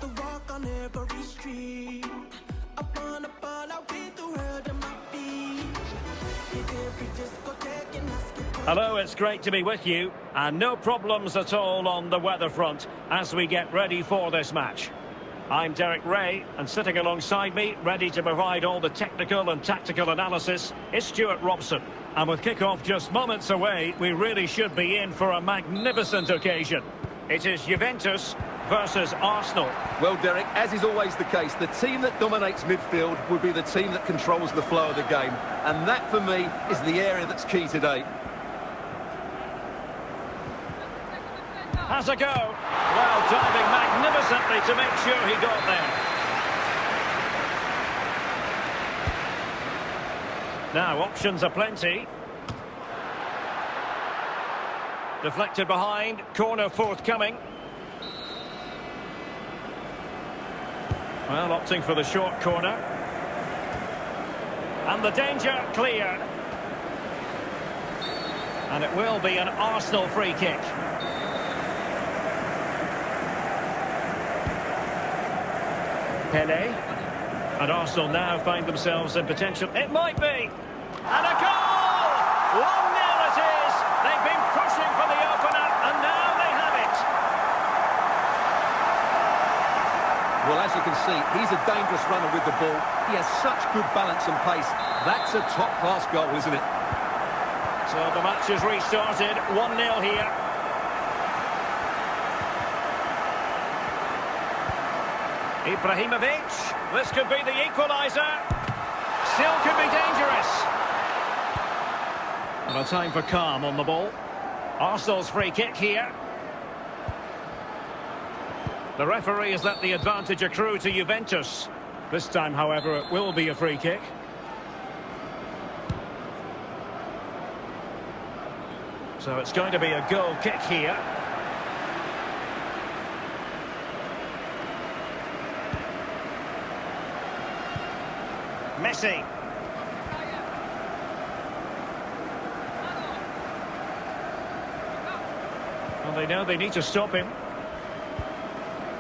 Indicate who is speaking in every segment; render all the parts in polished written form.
Speaker 1: to walk on every street. I wanna ball out with the world at my feet. Hit every discotheque and ask it.
Speaker 2: Hello, it's great to be with you, and no problems at all on the weather front as we get ready for this match. I'm Derek Ray, and sitting alongside me, ready to provide all the technical and tactical analysis, is Stuart Robson. And with kick-off just moments away, we really should be in for a magnificent occasion. It is Juventus versus Arsenal.
Speaker 3: Well, Derek, as is always the case, the team that dominates midfield will be the team that controls the flow of the game. And that, for me, is the area that's key today.
Speaker 2: Has a go. Well, diving magnificently to make sure he got there. Now, options are plenty. Deflected behind, corner forthcoming. Well, opting for the short corner. And the danger clear. And it will be an Arsenal free kick. Pele. And Arsenal now find themselves in potential. It might be. And a goal! 1-0 it is. They've been pushing for the opener, and now they have it.
Speaker 3: Well, as you can see, he's a dangerous runner with the ball. He has such good balance and pace. That's a top-class goal, isn't it?
Speaker 2: So the match has restarted. 1-0 here. Ibrahimovic. This could be the equaliser. Still could be dangerous. And a time for calm on the ball. Arsenal's free kick here. The referee has let the advantage accrue to Juventus. This time, however, it will be a free kick. So it's going to be a goal kick here. Messi. Well, they know they need to stop him.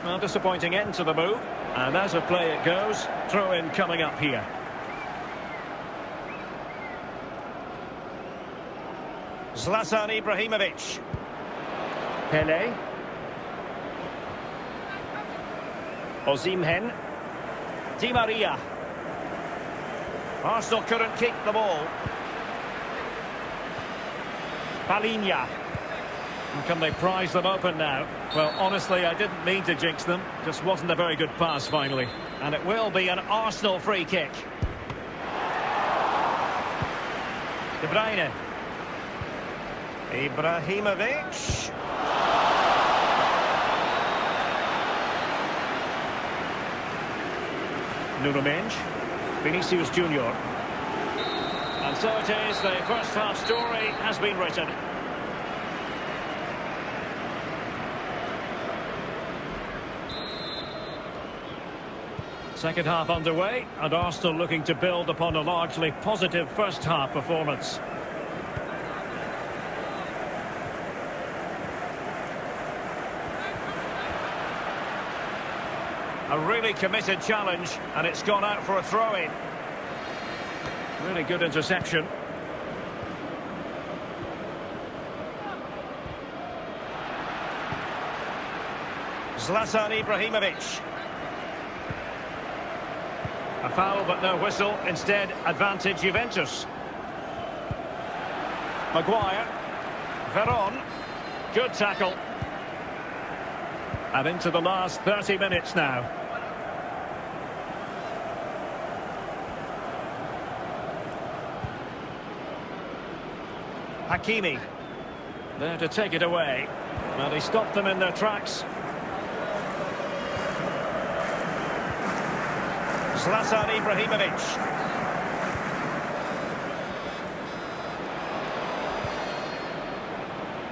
Speaker 2: Well, disappointing end to the move. And as a play it goes, throw-in coming up here. Zlatan Ibrahimovic. Pele. Osimhen. Di Maria. Arsenal couldn't keep the ball. Palhinha. And can they prise them open now? Well, honestly, I didn't mean to jinx them. Just wasn't a very good pass, finally. And it will be an Arsenal free kick. De Bruyne. Ibrahimovic. Nuno Mendes. Vinicius Junior. And so it is, the first half story has been written. Second half underway, and Arsenal looking to build upon a largely positive first half performance. A really committed challenge, and it's gone out for a throw-in. Really good interception. Zlatan Ibrahimovic. A foul but no whistle, instead advantage Juventus. Maguire. Veron. Good tackle. And into the last 30 minutes now. Hakimi. There to take it away. Well, he stopped them in their tracks. Zlatan Ibrahimovic.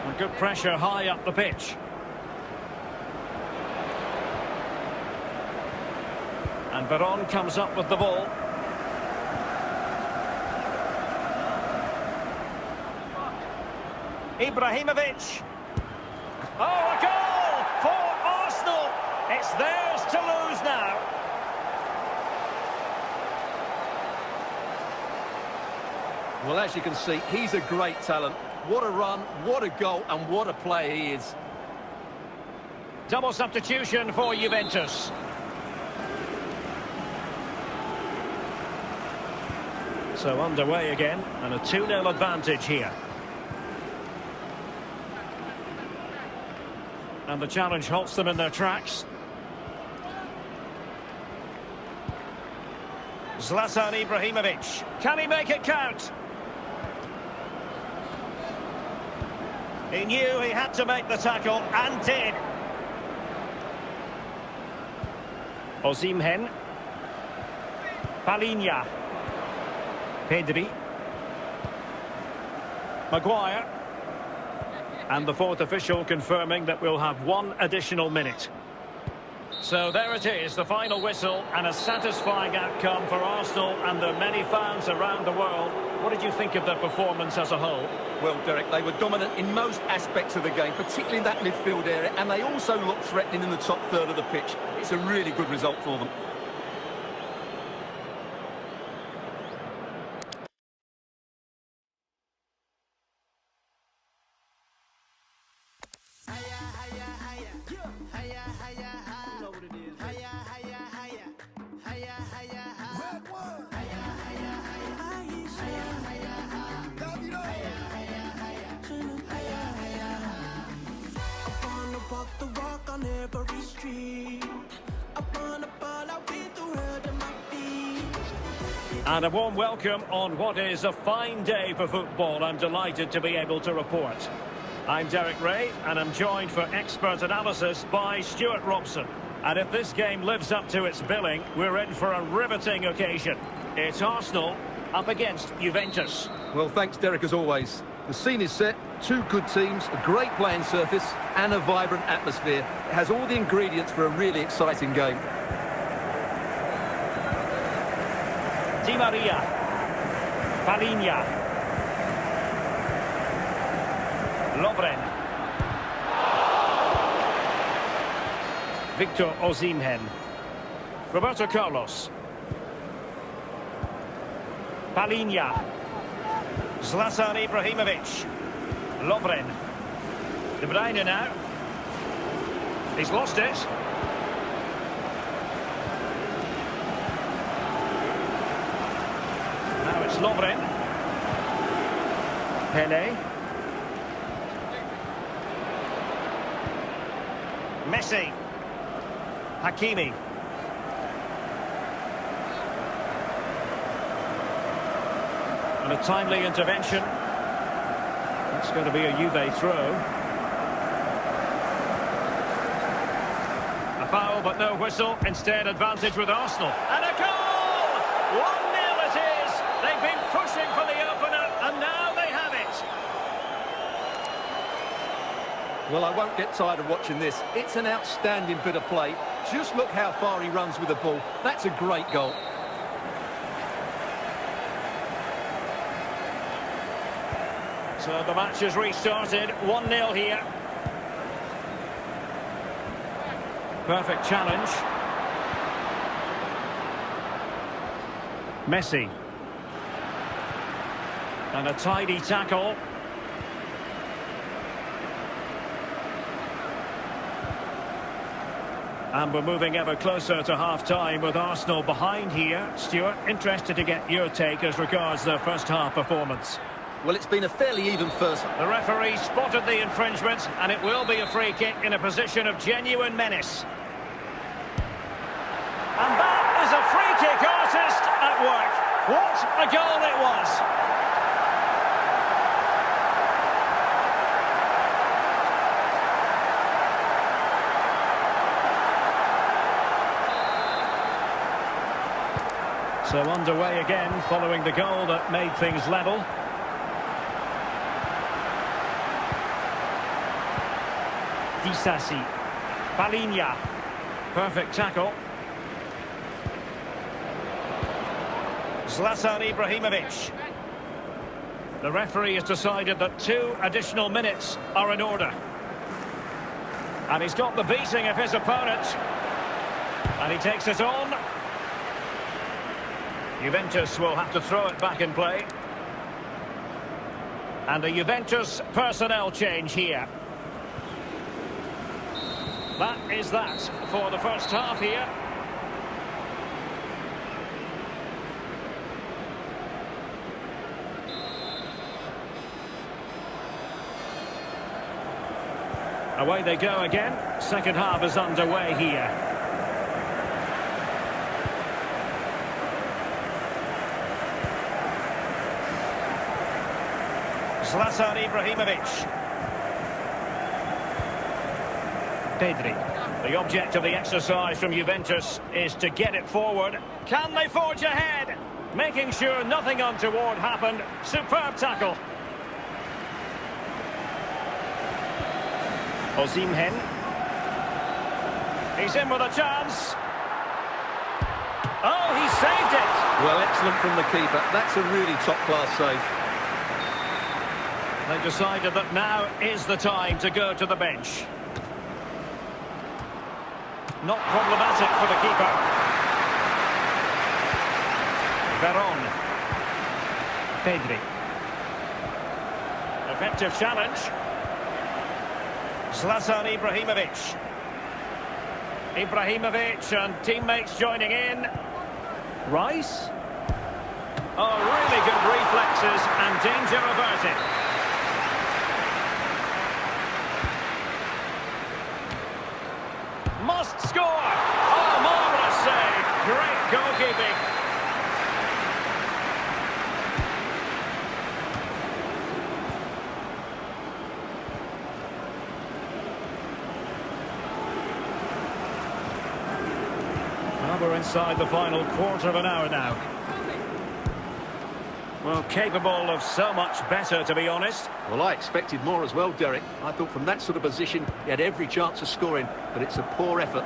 Speaker 2: And good pressure high up the pitch. And Veron comes up with the ball. Ibrahimovic. Oh, a goal for Arsenal. It It's theirs to lose now.
Speaker 3: Well, as you can see, he's a great talent. What a run, what a goal, and what a player he is.
Speaker 2: Double substitution for Juventus. So underway again, and a 2-0 advantage here. And the challenge halts them in their tracks. Zlatan Ibrahimovic. Can he make it count? He knew he had to make the tackle, and did. Osimhen. Palhinha. Pedri. Maguire. And the fourth official confirming that we'll have one additional minute. So there it is, the final whistle, and a satisfying outcome for Arsenal and the many fans around the world. What did you think of their performance as a whole?
Speaker 3: Well, Derek, they were dominant in most aspects of the game, particularly in that midfield area, and they also looked threatening in the top third of the pitch. It's a really good result for them.
Speaker 1: Walk the walk on every street. I wanna ball out with the world at my feet.
Speaker 2: And a warm welcome on what is a fine day for football. I'm delighted to be able to report. I'm Derek Ray, and I'm joined for expert analysis by Stuart Robson. And if this game lives up to its billing, we're in for a riveting occasion. It's Arsenal up against Juventus.
Speaker 3: Well, thanks, Derek, as always. The scene is set, two good teams, a great playing surface, and a vibrant atmosphere. It has all the ingredients for a really exciting game.
Speaker 2: Di Maria. Palhinha. Lovren. Victor Osimhen. Roberto Carlos. Palhinha. Zlatan Ibrahimovic. Lovren. De Bruyne now. He's lost it. Now it's Lovren. Pele. Messi. Hakimi. And a timely intervention. It's going to be a Juve throw. A foul, but no whistle. Instead, advantage with Arsenal. And a goal! 1-0 it is. They've been pushing for the opener, and now they have it.
Speaker 3: Well, I won't get tired of watching this. It's an outstanding bit of play. Just look how far he runs with the ball. That's a great goal.
Speaker 2: So the match has restarted, 1-0 here. Perfect challenge. Messi. And a tidy tackle. And we're moving ever closer to half-time with Arsenal behind here. Stuart, interested to get your take as regards their first-half performance.
Speaker 3: Well, it's been a fairly even first.
Speaker 2: The referee spotted the infringement, and it will be a free kick in a position of genuine menace. And that is a free kick artist at work. What a goal it was! So underway again, following the goal that made things level. Disasi. Palhinha. Perfect tackle. Zlatan Ibrahimovic. The referee has decided that 2 additional minutes are in order. And he's got the beating of his opponent. And he takes it on. Juventus will have to throw it back in play. And a Juventus personnel change here. That is that for the first half here. Away they go again. Second half is underway here. Zlatan Ibrahimovic. Pedri. The object of the exercise from Juventus is to get it forward. Can they forge ahead? Making sure nothing untoward happened. Superb tackle. Osimhen. He's in with a chance. Oh, he saved it.
Speaker 3: Well, excellent from the keeper. That's a really top-class save.
Speaker 2: They decided that now is the time to go to the bench. Not problematic for the keeper. Veron. Pedri. Effective challenge. Zlatan Ibrahimovic. Ibrahimovic and teammates joining in. Rice. Oh, really good reflexes and danger averted. Must score! Oh, marvellous save! Great goalkeeping. Well, we're inside the final quarter of an hour now. Well, capable of so much better, to be honest.
Speaker 3: Well, I expected more as well, Derek. I thought from that sort of position, he had every chance of scoring, but it's a poor effort.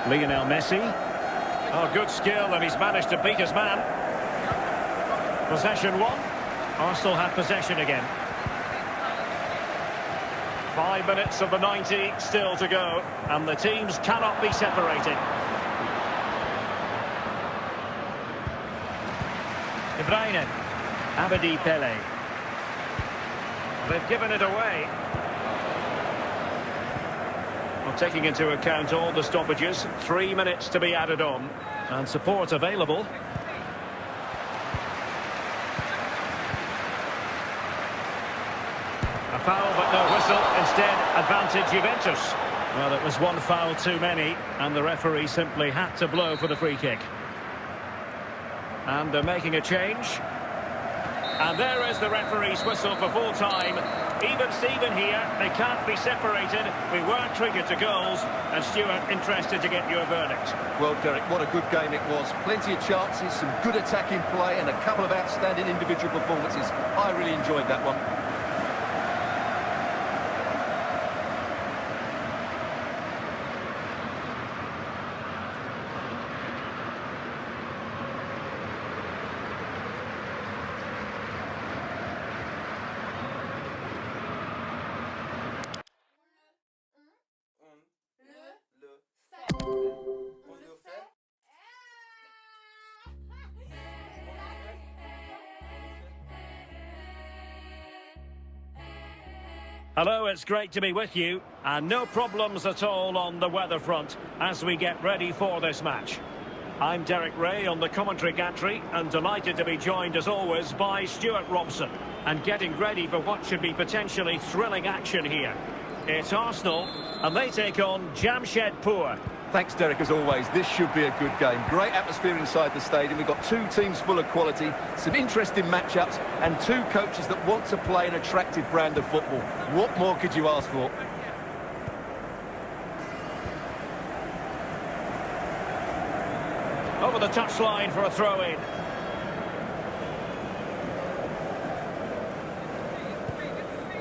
Speaker 2: Lionel Messi. Oh, good skill, and he's managed to beat his man. Possession one. Arsenal have possession again. 5 minutes of the 90 still to go, and the teams cannot be separated. De Bruyne. Abedi Pele. They've given it away. Well, taking into account all the stoppages, 3 minutes to be added on. And support available. A foul but no whistle. Instead, advantage Juventus. Well, it was one foul too many, and the referee simply had to blow for the free kick. And they're making a change. And there is the referee's whistle for full time. Even Steven here, they can't be separated. We weren't triggered to goals. And Stuart, interested to get your verdict.
Speaker 3: Well, Derek, what a good game it was. Plenty of chances, some good attacking play, and a couple of outstanding individual performances. I really enjoyed that one.
Speaker 2: Hello, it's great to be with you, and no problems at all on the weather front as we get ready for this match. I'm Derek Ray on the commentary gantry, and delighted to be joined as always by Stuart Robson, and getting ready for what should be potentially thrilling action here. It's Arsenal, and they take on Jamshedpur.
Speaker 3: Thanks, Derek, as always. This should be a good game. Great atmosphere inside the stadium. We've got two teams full of quality, some interesting matchups, and two coaches that want to play an attractive brand of football. What more could you ask for?
Speaker 2: Over the touchline for a throw-in.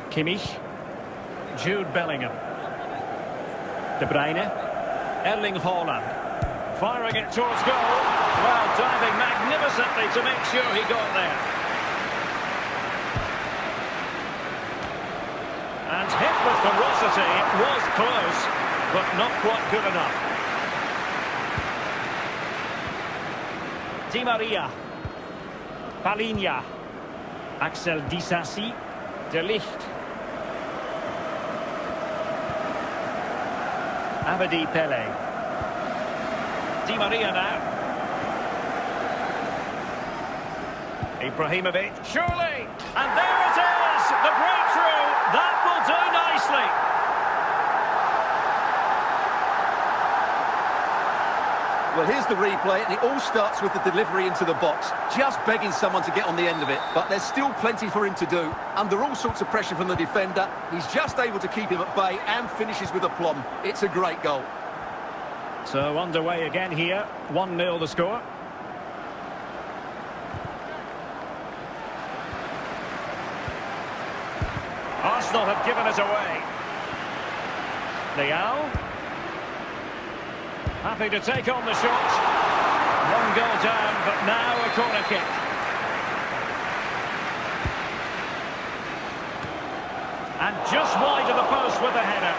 Speaker 2: Kimmich. Jude Bellingham. De Bruyne. Erling Haaland. Firing it towards goal. Well, diving magnificently to make sure he got there. And hit with ferocity. It was close. but not quite good enough. Di Maria. Palhinha. Axel Disasi. De Ligt. Abedi Pele. Di Maria now. Ibrahimovic. Surely! And there it is! The breakthrough! That will do nicely!
Speaker 3: Well, here's the replay, and it all starts with the delivery into the box. Just begging someone to get on the end of it. But there's still plenty for him to do. Under all sorts of pressure from the defender, he's just able to keep him at bay and finishes with aplomb. It's a great goal.
Speaker 2: So underway again here. 1-0 the score. Arsenal have given it away. Leao. Happy to take on the shot. One goal down, but now a corner kick. And just wide of the post with the header.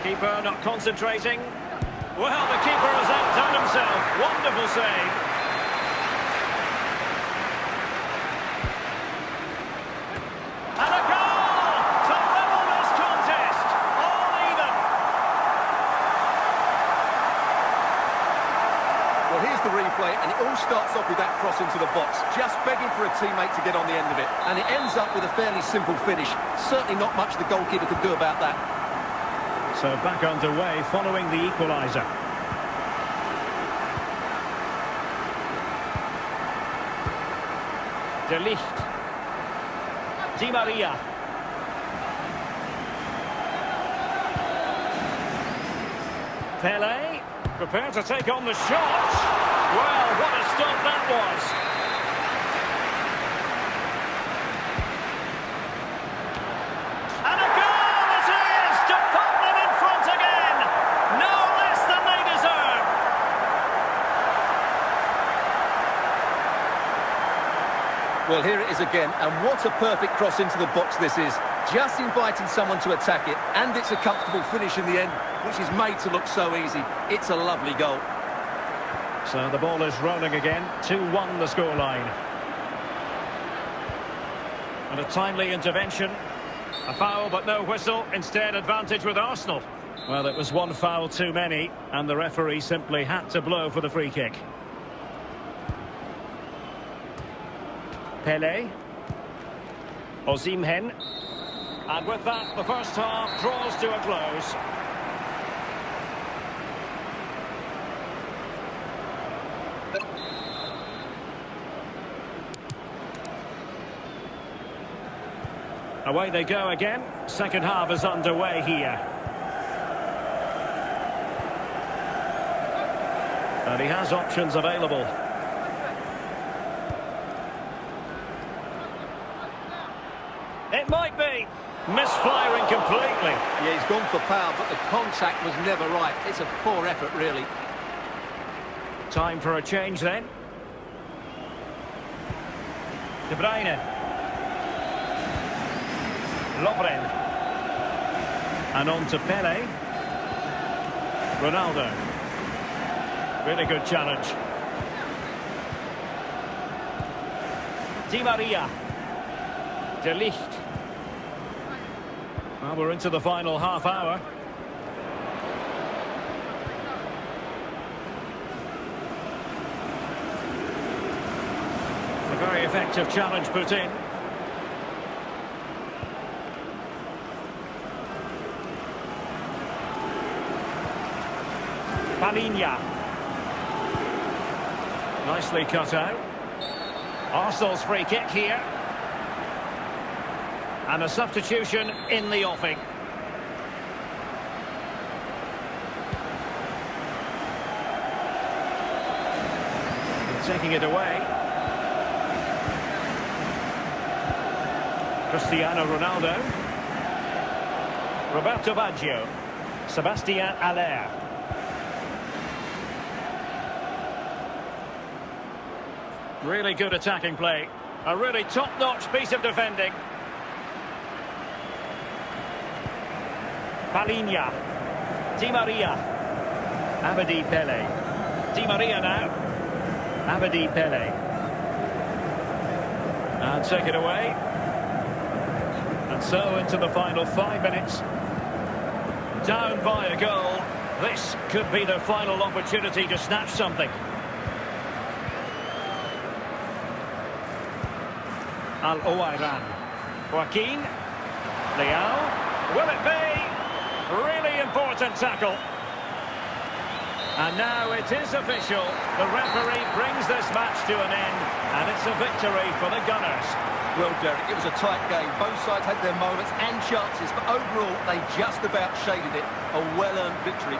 Speaker 2: Keeper not concentrating. Well, the keeper has outdone himself. Wonderful save. And a goal to level this contest. All even.
Speaker 3: Well, here's the replay, and it all starts off with that cross into the box. Just begging for a teammate to get on the end of it. And it ends up with a fairly simple finish. Certainly not much the goalkeeper could do about that.
Speaker 2: So back underway following the equaliser. De Ligt. Di Maria. Pele. Prepared to take on the shot. Well, what a stop that was. And a goal it is to put them in front again. No less than they deserve.
Speaker 3: Well, here it is again, and what a perfect cross into the box this is. Just inviting someone to attack it, and it's a comfortable finish in the end, which is made to look so easy. It's a lovely goal.
Speaker 2: So the ball is rolling again. 2-1 the scoreline. And a timely intervention. A foul but no whistle. Instead, advantage with Arsenal. Well, it was one foul too many, and the referee simply had to blow for the free kick. Pele. Osimhen. And with that, the first half draws to a close. Away they go again. Second half is underway here. And he has options available. It might be. Misfiring completely.
Speaker 3: Yeah, he's gone for power, but the contact was never right. It's a poor effort, really.
Speaker 2: Time for a change then. De Bruyne. Lovren. And on to Pele. Ronaldo. Really good challenge. Di Maria. De Ligt. Well, we're into the final half hour. A very effective challenge put in. Palhinha. Nicely cut out. Arsenal's free kick here. And a substitution in the offing. Taking it away. Cristiano Ronaldo. Roberto Baggio. Sébastien Haller. Really good attacking play. A really top-notch piece of defending. Palinha. Di Maria. Abedi Pele. Di Maria now. Abedi Pele. And take it away. And so into the final 5 minutes. Down by a goal. This could be their final opportunity to snatch something. Al-Owairan. Joaquin. Leao. Will it be? Really important tackle. And now it is official. The referee brings this match to an end, and it's a victory for the Gunners.
Speaker 3: Well, Derek, it was a tight game. Both sides had their moments and chances, but overall, they just about shaded it. A well-earned victory.